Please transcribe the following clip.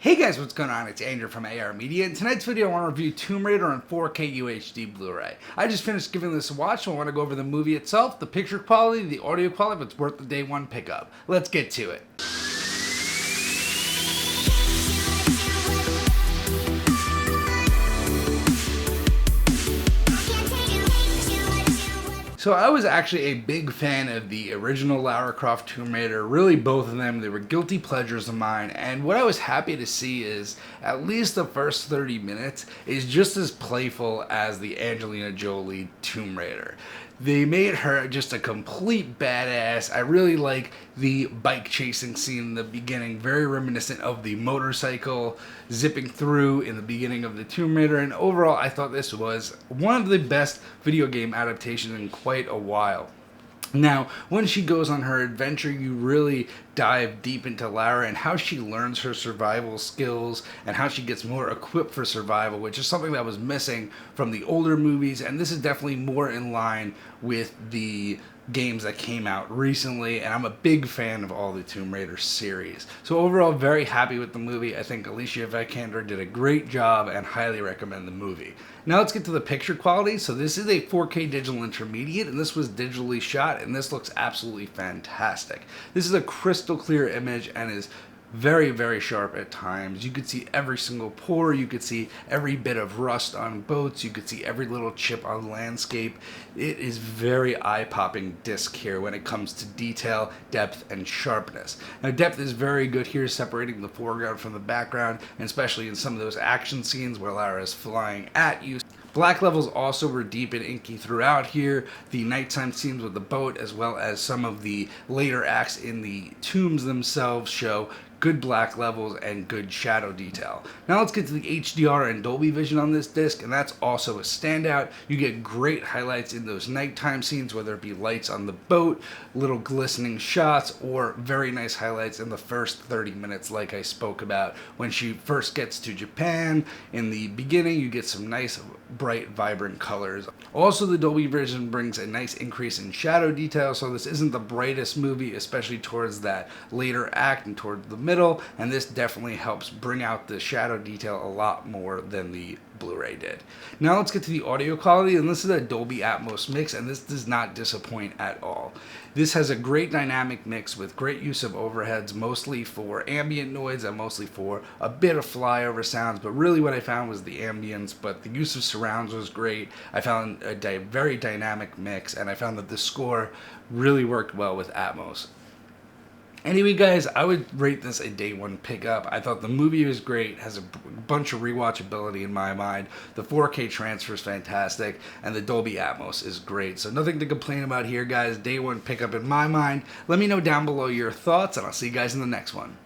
Hey guys, what's going on? It's Andrew from AR Media. In tonight's video, I want to review Tomb Raider on 4K UHD Blu-ray. I just finished giving this a watch, so I want to go over the movie itself, the picture quality, the audio quality, if it's worth the day one pickup. Let's get to it. So I was actually a big fan of the original Lara Croft Tomb Raider, really both of them. They were guilty pleasures of mine, and what I was happy to see is at least the first 30 minutes is just as playful as the Angelina Jolie Tomb Raider. They made her just a complete badass. I really like the bike chasing scene in the beginning, very reminiscent of the motorcycle zipping through in the beginning of the Tomb Raider, and overall I thought this was one of the best video game adaptations in quite a while. Now, when she goes on her adventure, you really dive deep into Lara and how she learns her survival skills and how she gets more equipped for survival, which is something that was missing from the older movies, and this is definitely more in line with the games that came out recently, and I'm a big fan of all the Tomb Raider series. So overall, very happy with the movie. I think Alicia Vikander did a great job and highly recommend the movie. Now let's get to the picture quality. So this is a 4K digital intermediate, and this was digitally shot, and this looks absolutely fantastic. This is a crystal clear image and is very, very sharp at times. You could see every single pore, you could see every bit of rust on boats, you could see every little chip on landscape. It is very eye-popping disc here when it comes to detail, depth, and sharpness. Now depth is very good here, separating the foreground from the background, and especially in some of those action scenes where Lara is flying at you. Black levels also were deep and inky throughout here. The nighttime scenes with the boat, as well as some of the later acts in the tombs themselves, show good black levels and good shadow detail. Now let's get to the HDR and Dolby Vision on this disc, and that's also a standout. You get great highlights in those nighttime scenes, whether it be lights on the boat, little glistening shots, or very nice highlights in the first 30 minutes like I spoke about. When she first gets to Japan, in the beginning you get some nice bright vibrant colors. Also, the Dolby Vision brings a nice increase in shadow detail, so this isn't the brightest movie, especially towards that later act and towards the middle, and this definitely helps bring out the shadow detail a lot more than the Blu-ray did. Now let's get to the audio quality, and this is a Dolby Atmos mix, and this does not disappoint at all. This has a great dynamic mix with great use of overheads, mostly for ambient noise and mostly for a bit of flyover sounds, but really what I found was the ambience, but the use of surrounds was great. I found a very dynamic mix, and I found that the score really worked well with Atmos. Anyway, guys, I would rate this a day one pickup. I thought the movie was great, has a bunch of rewatchability in my mind. The 4K transfer is fantastic, and the Dolby Atmos is great. So nothing to complain about here, guys. Day one pickup in my mind. Let me know down below your thoughts, and I'll see you guys in the next one.